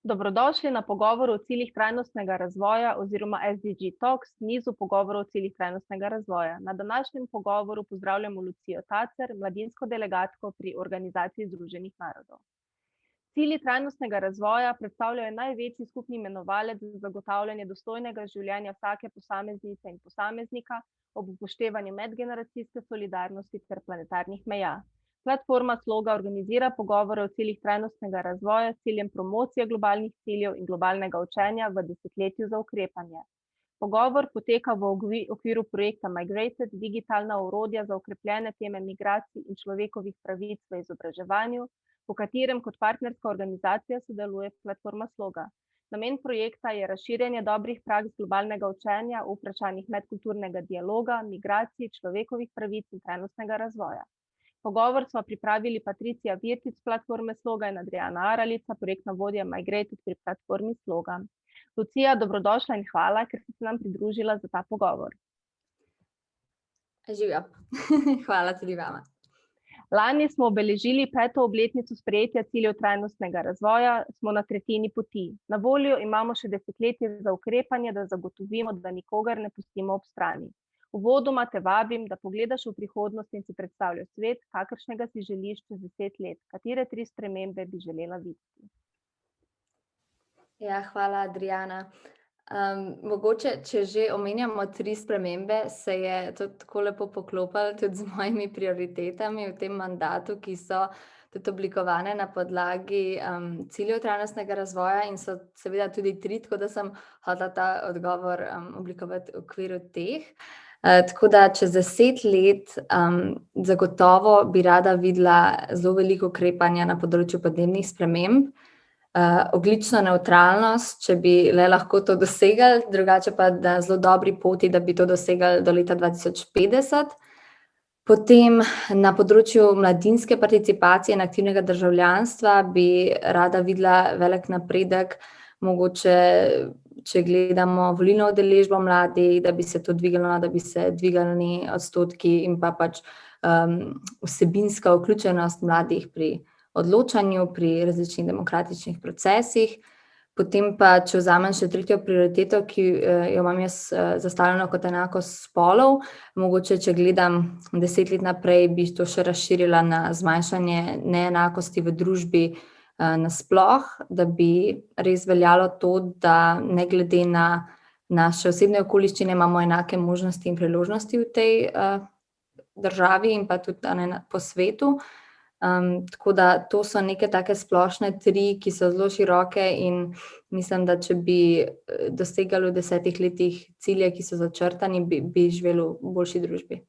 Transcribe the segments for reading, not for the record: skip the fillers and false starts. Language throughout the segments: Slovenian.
Dobrodošli na pogovoru o ciljih trajnostnega razvoja oziroma SDG Talks, nizu pogovorov o ciljih trajnostnega razvoja. Na današnjem pogovoru pozdravljamo Lucijo Tacer, mladinsko delegatko pri Organizaciji Združenih narodov. Cilji trajnostnega razvoja predstavljajo največji skupni imenovalec za zagotavljanje dostojnega življenja vsake posameznice in posameznika ob upoštevanju medgeneracijske solidarnosti ter planetarnih meja. Platforma Sloga organizira pogovore o ciljih trajnostnega razvoja s ciljem promocije globalnih ciljev in globalnega učenja v desetletju za ukrepanje. Pogovor poteka v okviru projekta Migrated, digitalna orodja za okrepljene teme migracij in človekovih pravic v izobraževanju, v katerem kot partnerska organizacija sodeluje platforma Sloga. Namen projekta je razširjanje dobrih praks globalnega učenja v vprašanjih medkulturnega dialoga, migracij, človekovih pravic in trajnostnega razvoja. Pogovor smo pripravili Patricija Virtic z platforme Sloga in Adriana Aralica, projektna vodja Migrated pri platformi Sloga. Lucija, dobrodošla in hvala, ker ste se nam pridružila za ta pogovor. Živjo. Hvala tudi vama. Lani smo obeležili 5. obletnico sprejetja ciljev trajnostnega razvoja, smo na tretjini poti. Na voljo imamo še desetletje za ukrepanje, da zagotovimo, da nikogar ne pustimo ob strani. Uvodoma te vabim, da pogledaš v prihodnost in si predstavljaš svet, kakršnega si želiš čez 10 let. Katere 3 spremembe bi želela videti? Ja, hvala, Adriana. Mogoče, če že omenjamo 3 spremembe, se je to tako lepo poklopilo tudi z mojimi prioritetami v tem mandatu, ki so tudi oblikovane na podlagi ciljev trajnostnega razvoja in so seveda tudi 3, tako da sem hotela ta odgovor oblikovati v okviru teh. Tako da čez 10 let zagotovo bi rada videla zelo veliko ukrepanja na področju podnebnih sprememb, ogljično nevtralnost, če bi le lahko to dosegali, drugače pa na zelo dobri poti, da bi to dosegali do leta 2050. Potem na področju mladinske participacije in aktivnega državljanstva bi rada videla velik napredek, mogoče če gledamo volilno udeležbo mladih, da bi se to dvigalo, da bi se dvigali odstotki in pa pač vsebinska vključenost mladih pri odločanju, pri različnih demokratičnih procesih. Potem pa, če vzamem še 3. prioriteto, ki jo imam jaz zastavljeno kot enakost spolov, mogoče, če gledam 10 let naprej, bi to še razširila na zmanjšanje neenakosti v družbi nasploh, da bi res veljalo to, da ne glede na naše osebne okoliščine imamo enake možnosti in priložnosti v tej državi in pa tudi po svetu. Tako da to so neke take splošne 3, ki so zelo široke in mislim, da če bi dosegali v 10 letih cilje, ki so začrtani, bi živeli v boljši družbi.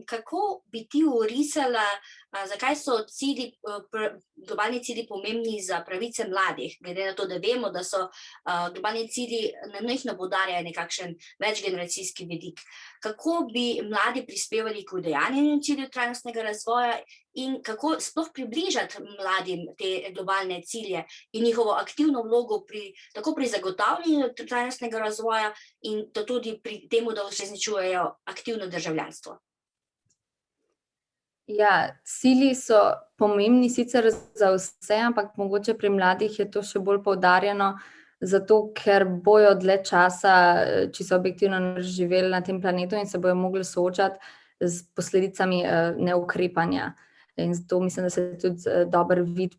Kako bi ti orisala, zakaj so globalni cilji pomembni za pravice mladih, glede na to, da vemo, da so globalni cilji nenehno poudarjajo nekakšen večgeneracijski vidik. Kako bi mladi prispevali k udejanjenju ciljev trajnostnega razvoja in kako sploh približati mladim te globalne cilje in njihovo aktivno vlogo tako pri zagotavljanju trajnostnega razvoja in tudi pri temu, da uresničujejo aktivno državljanstvo? Ja, cilji so pomembni sicer za vse, ampak mogoče pri mladih je to še bolj poudarjeno, zato ker bojo dlje časa, čisto objektivno živeli na tem planetu in se bojo mogli soočati s posledicami neukrepanja. In zato mislim, da se tudi dober vid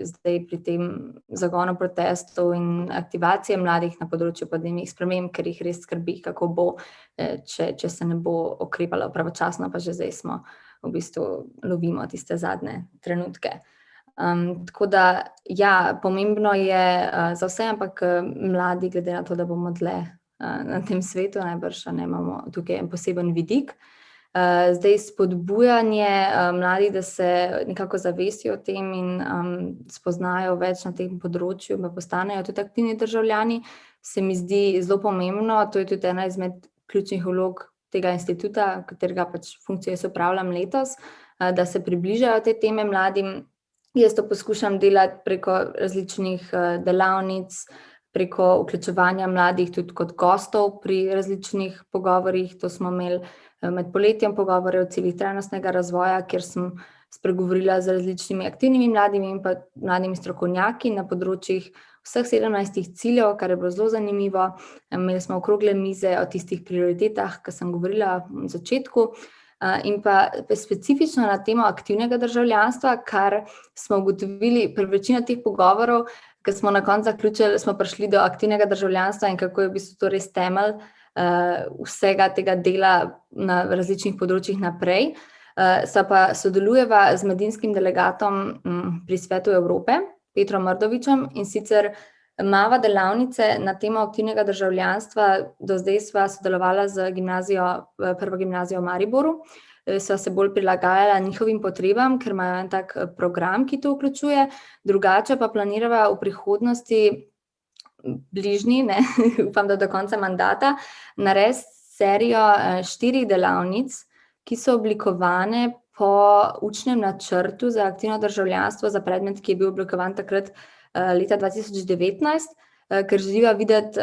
zdaj pri tem zagonu protestov in aktivacije mladih na področju podnebnih sprememb, ker jih res skrbi, kako bo, če se ne bo ukrepalo pravočasno, pa že zdaj smo v bistvu lovimo tiste zadnje trenutke. Tako da, ja, pomembno je za vse, ampak mladi, glede na to, da bomo dlje na tem svetu, najbrž imamo tukaj en poseben vidik. Zdaj spodbujanje mladih, da se nekako zavestijo o tem in spoznajo več na tem področju, da postanejo tudi aktivni državljani, se mi zdi zelo pomembno. To je tudi ena izmed ključnih vlog tega instituta, katerega pač funkcijo jaz opravljam letos, da se približajo te teme mladim. Jaz to poskušam delati preko različnih delavnic, preko vključevanja mladih tudi kot gostov pri različnih pogovorih. To smo imeli med poletjem pogovore o ciljih trajnostnega razvoja, kjer sem spregovorila z različnimi aktivnimi mladimi in pa mladimi strokovnjaki na področjih vseh 17 ciljev, kar je bilo zelo zanimivo. Imeli smo okrogle mize o tistih prioritetah, ki sem govorila v začetku, in pa specifično na temo aktivnega državljanstva, kar smo ugotovili pri večini teh pogovorov, ker smo na koncu zaključili, smo prišli do aktivnega državljanstva in kako je v bistvu to res temelj vsega tega dela na različnih področjih naprej. Pa sodelujeva z mladinskim delegatom pri Svetu Evrope, Petrom Mrdovičem, in sicer imava delavnice na temo aktivnega državljanstva. Do zdaj sva sodelovala z prvo gimnazijo v Mariboru, sva se bolj prilagajala njihovim potrebam, ker imajo en tak program, ki to vključuje. Drugače pa planirava v prihodnosti bližnji, upam, da do konca mandata, narediti serijo 4 delavnic, ki so oblikovane po učnem načrtu za aktivno državljanstvo, za predmet, ki je bil oblikovan takrat leta 2019, ker želiva videti,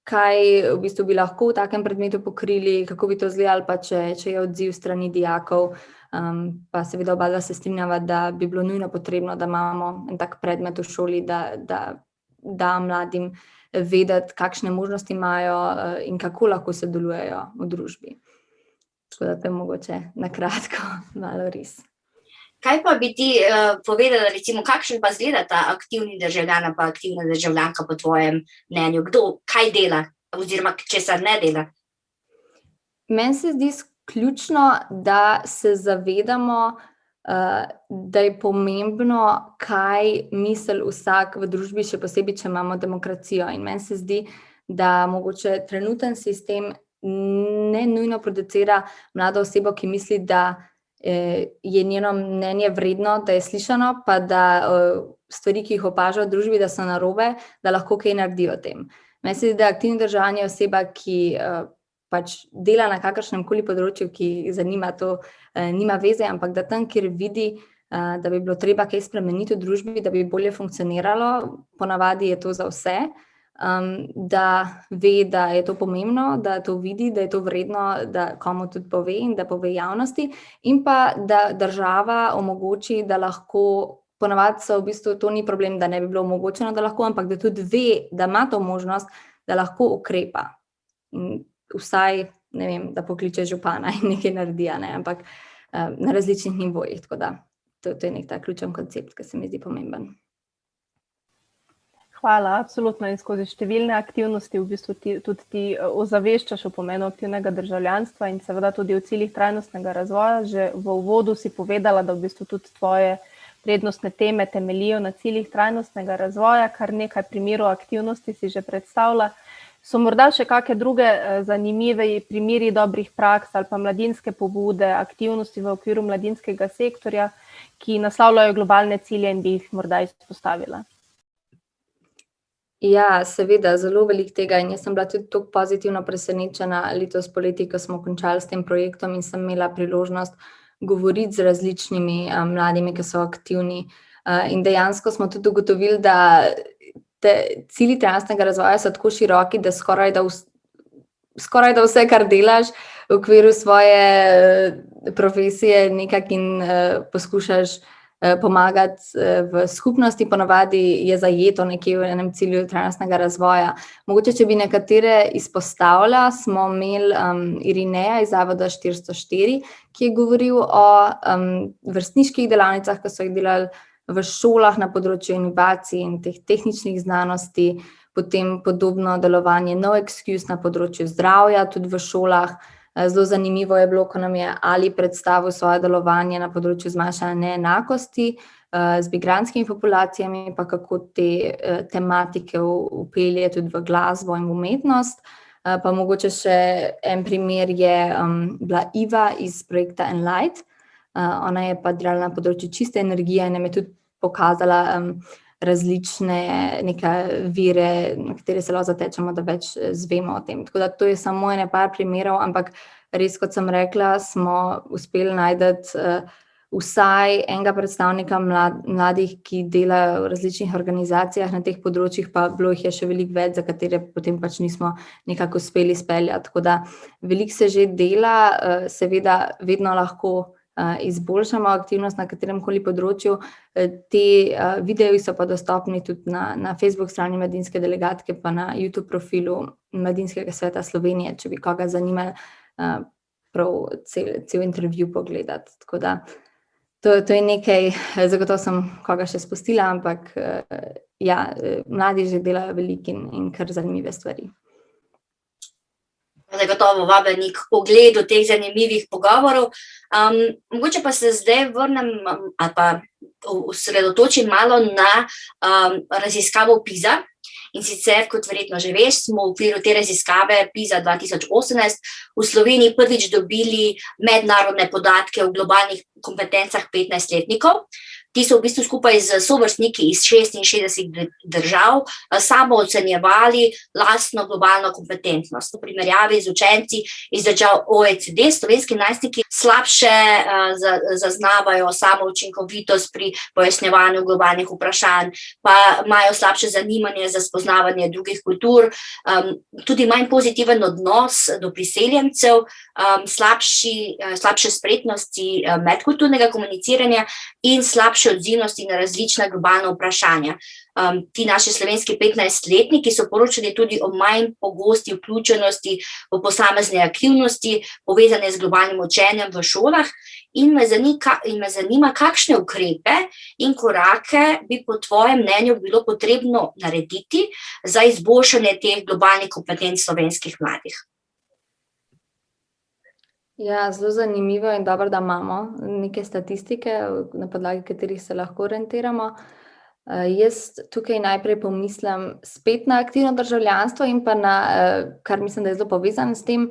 kaj v bistvu bi lahko v takem predmetu pokrili, kako bi to izgledalo, pa če je odziv strani dijakov, pa seveda oba se strinjava, da bi bilo nujno potrebno, da imamo en tak predmet v šoli, da mladim vedeti, kakšne možnosti imajo in kako lahko sodelujejo v družbi. Tako da to je mogoče na kratko malo res. Kaj pa bi ti povedala, recimo, kakšen pa izgleda ta aktivni državljan pa aktivna državljanka po tvojem mnenju? Kdo, kaj dela oziroma česar ne dela? Meni se zdi ključno, da se zavedamo, da je pomembno, kaj misli vsak v družbi, še posebej, če imamo demokracijo. In meni se zdi, da mogoče trenuten sistem ne nujno producira mlado osebo, ki misli, da je njeno mnenje vredno, da je slišano, pa da stvari, ki jih opaža v družbi, da so narobe, da lahko kaj naredi o tem. Meni se zdi, da aktivni državljan je oseba, ki pač dela na kakršnem koli področju, ki zanima to, nima veze, ampak da tam, kjer vidi, da bi bilo treba kaj spremeniti v družbi, da bi bolje funkcioniralo, ponavadi je to za vse, da ve, da je to pomembno, da to vidi, da je to vredno, da komu tudi pove in da pove javnosti, in pa da država omogoči, da lahko, ponavadi so v bistvu to ni problem, da ne bi bilo omogočeno, da lahko, ampak da tudi ve, da ima to možnost, da lahko ukrepa. In vsaj, ne vem, da pokliče župana in nekaj naredi, ampak na različnih nivojih, tako da to je nek ta ključen koncept, ki se mi zdi pomemben. Hvala, absolutno, in skozi številne aktivnosti v bistvu tudi ti ozaveščaš o pomenu aktivnega državljanstva in seveda tudi o ciljih trajnostnega razvoja. Že v uvodu si povedala, da v bistvu tudi tvoje prednostne teme temeljijo na ciljih trajnostnega razvoja, kar nekaj primerov aktivnosti si že predstavlja. So morda še kakšne druge zanimive primeri dobrih praks ali pa mladinske pobude, aktivnosti v okviru mladinskega sektorja, ki naslavljajo globalne cilje in bi jih morda izpostavila? Ja, seveda, zelo veliko tega, in jaz sem bila tudi tako pozitivno presenečena letos poleti, ko smo končali s tem projektom in sem imela priložnost govoriti z različnimi mladimi, ki so aktivni. In dejansko smo tudi ugotovili, da cilji trajnostnega razvoja so tako široki, da skoraj da vse, kar delaš v okviru svoje profesije, nekako in poskušaš pomagati v skupnosti, ponavadi je zajeto nekje v enem cilju trajnostnega razvoja. Mogoče, če bi nekatere izpostavila, smo imeli Irineja iz Zavoda 404, ki je govoril o vrstniških delavnicah, ki so jih delali v šolah na področju inovacij in teh tehničnih znanosti, potem podobno delovanje No Excuse na področju zdravja, tudi v šolah. Zelo zanimivo je bilo, ko nam je Ali predstavil svoje delovanje na področju zmanjšanja neenakosti z migrantskimi populacijami, pa kako te tematike vpelje tudi v glasbo in umetnost. Pa mogoče še en primer je bila Iva iz projekta Enlight. Ona je pa delala na področju čiste energije in nam je tudi pokazala različne neke vire, na katere se lahko zatečemo, da več zvemo o tem. Tako da to je samo ene par primerov, ampak res, kot sem rekla, smo uspeli najti vsaj enega predstavnika mladih, ki delajo v različnih organizacijah na teh področjih, pa bilo jih je še veliko več, za katere potem pač nismo nekako uspeli speljati. Tako da veliko se že dela, seveda vedno lahko izboljšamo aktivnost na katerem koli področju. Te videoji so pa dostopni tudi na Facebook strani Mladinske delegatke, pa na YouTube profilu Mladinskega sveta Slovenije, če bi koga zanimalo prav cel intervju pogledati. Tako da to je nekaj, zagotovo sem koga še spustila, ampak ja, mladi že delajo veliko in kar zanimive stvari. Zagotovo vabljeni k ogledu teh zanimivih pogovorov. Mogoče pa se zdaj vrnem ali pa osredotočim malo na raziskavo PISA. In sicer, kot verjetno že veš, smo v okviru te raziskave PISA 2018 v Sloveniji prvič dobili mednarodne podatke o globalnih kompetencah 15-letnikov. Ti so v bistvu skupaj z sovrstniki iz 66 držav samo ocenjevali lastno globalno kompetentnost. V primerjavi z učenci iz držav OECD, slovenski najstniki slabše zaznavajo samoučinkovitost pri pojasnjevanju globalnih vprašanj, pa imajo slabše zanimanje za spoznavanje drugih kultur, tudi manj pozitiven odnos do priseljencev, slabše spretnosti medkulturnega komuniciranja in slabše odzivnosti na različna globalna vprašanja. Ti naši slovenski 15-letniki so poročali tudi o manj pogosti vključenosti v posamezne aktivnosti, povezane z globalnim učenjem v šolah, in me zanima, kakšne ukrepe in korake bi po tvojem mnenju bilo potrebno narediti za izboljšanje teh globalnih kompetenc slovenskih mladih. Ja, zelo zanimivo in dobro, da imamo neke statistike, na podlagi katerih se lahko orientiramo. Jaz tukaj najprej pomislim spet na aktivno državljanstvo in pa na, kar mislim, da je zelo povezano s tem,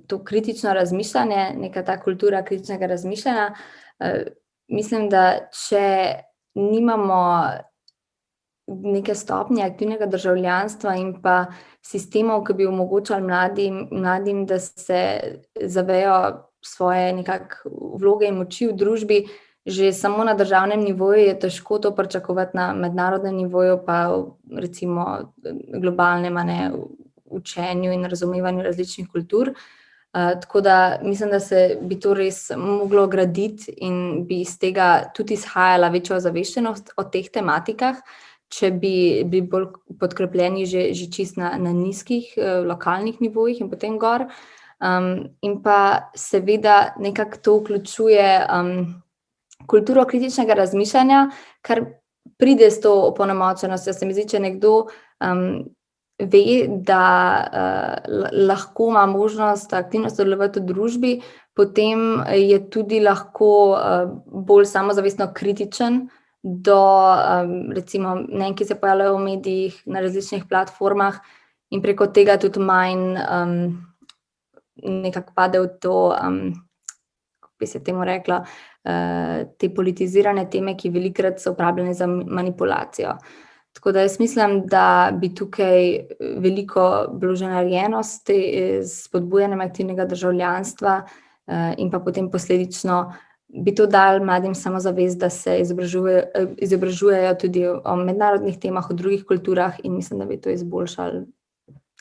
to kritično razmišljanje, neka ta kultura kritičnega razmišljanja. Mislim, da če nimamo neke stopnje aktivnega državljanstva in pa sistemov, ki bi omogočali mladim, da se zavejo svoje nekako vloge in moči v družbi, že samo na državnem nivoju je težko to pričakovati na mednarodnem nivoju, pa recimo globalnem učenju in razumevanju različnih kultur. Tako da mislim, da se bi to res moglo graditi in bi iz tega tudi izhajala večja ozaveščenost o teh tematikah, če bi bolj podkrepljeni že čist na nizkih lokalnih nivojih in potem gor. In pa seveda nekako to vključuje kulturo kritičnega razmišljanja, kar pride s to opolnomočenostjo. Se mi zdi, če nekdo ve, da lahko ima možnost aktivno sodelovati v družbi, potem je tudi lahko bolj samozavestno kritičen do recimo mnenj, ki se pojavljajo v medijih, na različnih platformah, in preko tega tudi manj nekako pade v to, kako bi se temu rekla, te politizirane teme, ki velikokrat so uporabljene za manipulacijo. Tako da jaz mislim, da bi tukaj veliko bilo že narejeno s spodbujanjem aktivnega državljanstva in pa potem posledično bi to dali mladim samozavest, da se izobražujejo tudi o mednarodnih temah, o drugih kulturah, in mislim, da bi to izboljšali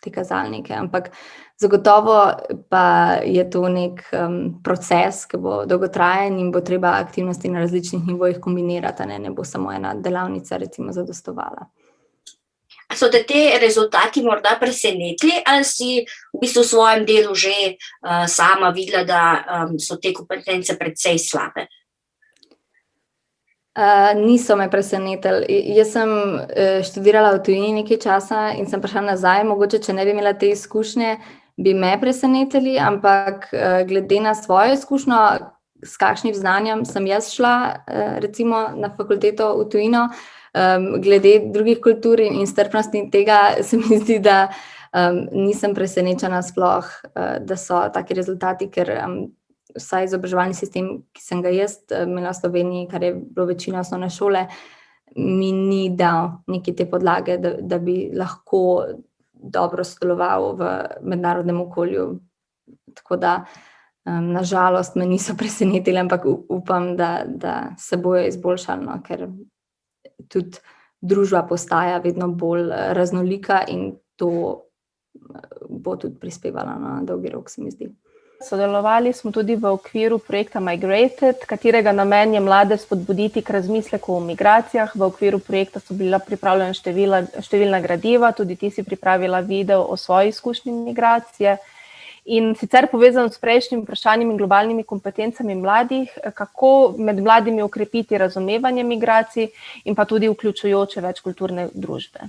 te kazalnike. Ampak zagotovo pa je to nek proces, ki bo dolgotrajen in bo treba aktivnosti na različnih nivojih kombinirati, ne bo samo ena delavnica recimo zadostovala. So te rezultati morda presenetili ali si v bistvu v svojem delu že sama videla, da so te kompetence precej slabe? Niso me presenetili. Jaz sem študirala v tujini nekaj časa in sem prišla nazaj, mogoče če ne bi imela te izkušnje, bi me presenetili, ampak glede na svojo izkušnjo, s kakšnim znanjem sem jaz šla recimo na fakulteto v tujino, glede drugih kultur in strpnosti tega, se mi zdi, da nisem presenečena sploh, da so taki rezultati, ker vsaj izobraževalni sistem, ki sem ga jaz imela v Sloveniji, kar je bilo večina osnovne šole, mi ni dal neke te podlage, da bi lahko dobro sodeloval v mednarodnem okolju. Tako da na žalost me niso presenetili, ampak upam, da se bojo izboljšali, ker tudi družba postaja vedno bolj raznolika in to bo tudi prispevalo na dolgi rok, se mi zdi. Sodelovali smo tudi v okviru projekta Migrated, katerega namen je mlade spodbuditi k razmisleku o migracijah. V okviru projekta so bila pripravljena številna gradiva, tudi ti si pripravila video o svoji izkušnji migracije. In sicer povezano s prejšnjim vprašanjem in globalnimi kompetencami mladih, kako med mladimi okrepiti razumevanje migracij in pa tudi vključujoče večkulturne družbe.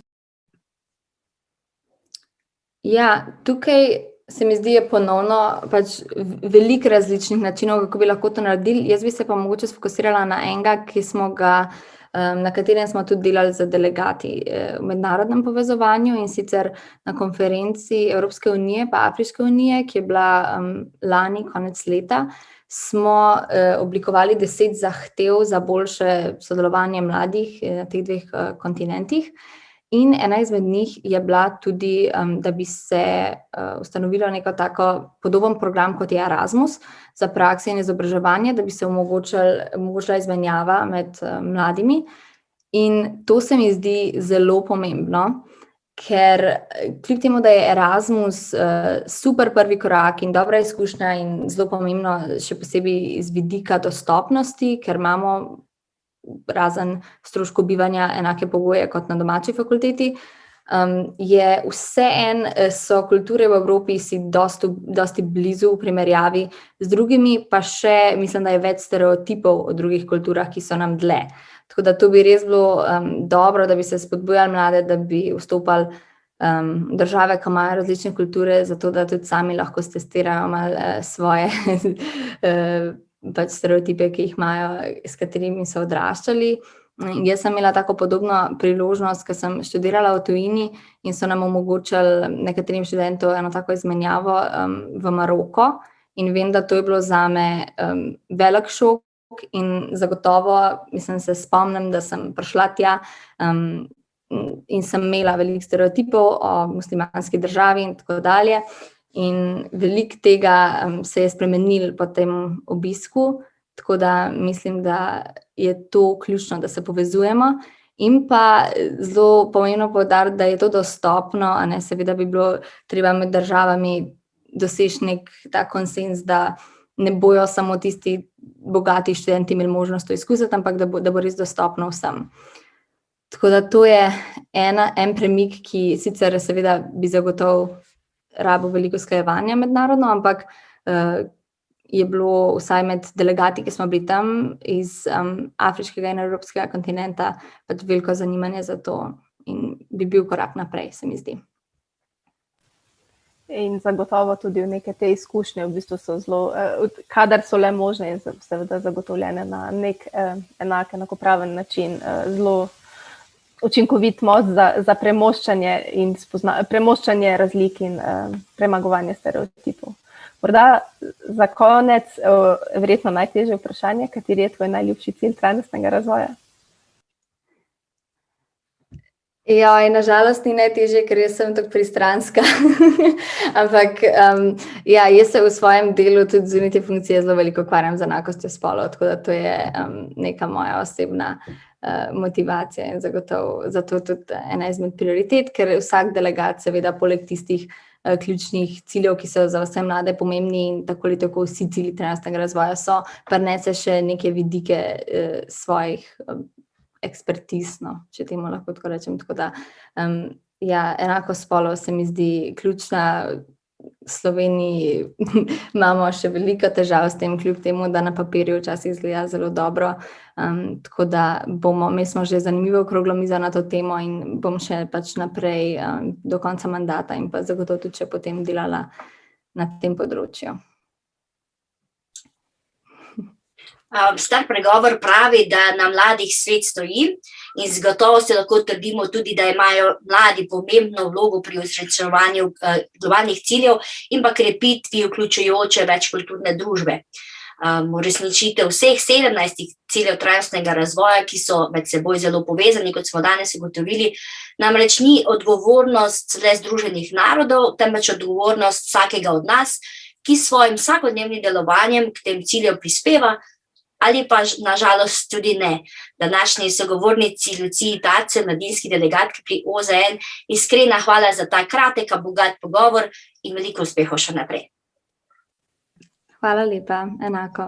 Ja, tukaj se mi zdi je ponovno pač veliko različnih načinov, kako bi lahko to naredili. Jaz bi se pa mogoče sfokusirala na enega, na katerem smo tudi delali z delegati v mednarodnem povezovanju, in sicer na konferenci Evropske unije pa Afriške unije, ki je bila lani konec leta, smo oblikovali 10 zahtev za boljše sodelovanje mladih na teh 2 kontinentih. In ena izmed njih je bila tudi, da bi se ustanovilo neko tako podoben program, kot je Erasmus, za prakse in izobraževanje, da bi se omogočila izmenjava med mladimi. In to se mi zdi zelo pomembno, ker kljub temu, da je Erasmus super prvi korak in dobra izkušnja in zelo pomembno, še posebej iz vidika dostopnosti, ker imamo razen stroškov bivanja enake pogoje kot na domači fakulteti, je vseeno so kulture v Evropi si dosti blizu v primerjavi z drugimi, pa še mislim, da je več stereotipov o drugih kulturah, ki so nam dlje. Tako da to bi res bilo dobro, da bi se spodbujali mlade, da bi vstopali države, ki imajo različne kulture, zato da tudi sami lahko stestirajo malo svoje pač stereotipe, ki jih imajo, s katerimi so odraščali. Jaz sem imela tako podobno priložnost, ko sem študirala v tujini in so nam omogočili nekaterim študentom eno tako izmenjavo v Maroko, in vem, da to je bilo zame velik šok in zagotovo, se spomnim, da sem prišla tja in sem imela veliko stereotipov o muslimanski državi in tako dalje. In veliko tega se je spremenilo po tem obisku, tako da mislim, da je to ključno, da se povezujemo. In pa zelo pomembno poudariti, da je to dostopno, seveda bi bilo treba med državami doseči nek ta konsenz, da ne bojo samo tisti bogati študenti imeli možnost to izkusiti, ampak da bo res dostopno vsem. Tako da to je en premik, ki sicer seveda bi zagotovil rabo veliko usklajevanja mednarodno, ampak je bilo vsaj med delegati, ki smo bili tam iz afriškega in evropskega kontinenta, pač veliko zanimanje za to in bi bil korak naprej, se mi zdi. In zagotovo tudi v neke te izkušnje v bistvu so zelo, kadar so le možne in seveda zagotovljene na nek enakopraven način, zelo učinkovit most za premoščanje razlik in premagovanje stereotipov. Morda za konec, verjetno najtežje vprašanje, kateri je tvoj najljubši cilj trajnostnega razvoja? Ja, in nažalost ni najtežje, ker jaz sem tako pristranska, ampak jaz se v svojem delu tudi zunaj te funkcije zelo veliko ukvarjam z enakostjo spolov, tako da to je neka moja osebna motivacija in zagotovo zato tudi ena izmed prioritet, ker vsak delegat seveda poleg tistih ključnih ciljev, ki so za vse mlade pomembni in tako ali tako vsi cilji trajnostnega razvoja so, prinese še neke vidike svojih ekspertiz, če temu lahko tako rečem. Tako da, enakost spolov se mi zdi ključna. V Sloveniji imamo še veliko težav s tem, kljub temu, da na papirju včasih izgleda zelo dobro. Tako da mi smo že zanimivo okroglo mizo na to temo in bom še pač naprej do konca mandata in pa zagotovo tudi še potem delala na tem področju. Star pregovor pravi, da na mladih svet stoji in z gotovostjo lahko trdimo tudi, da imajo mladi pomembno vlogo pri uresničevanju globalnih ciljev in pa krepitvi vključujoče večkulturne družbe. Uresničitev vseh 17 ciljev trajnostnega razvoja, ki so med seboj zelo povezani, kot smo danes ugotovili, namreč ni odgovornost le Združenih narodov, temveč odgovornost vsakega od nas, ki s svojim vsakodnevnim delovanjem k tem ciljem prispeva, ali pa nažalost tudi ne. Današnji sogovornici Luciji Tacer, mladinski delegatki pri OZN, iskrena hvala za ta kratek, a bogat pogovor in veliko uspehov še naprej. Hvala lepa, enako.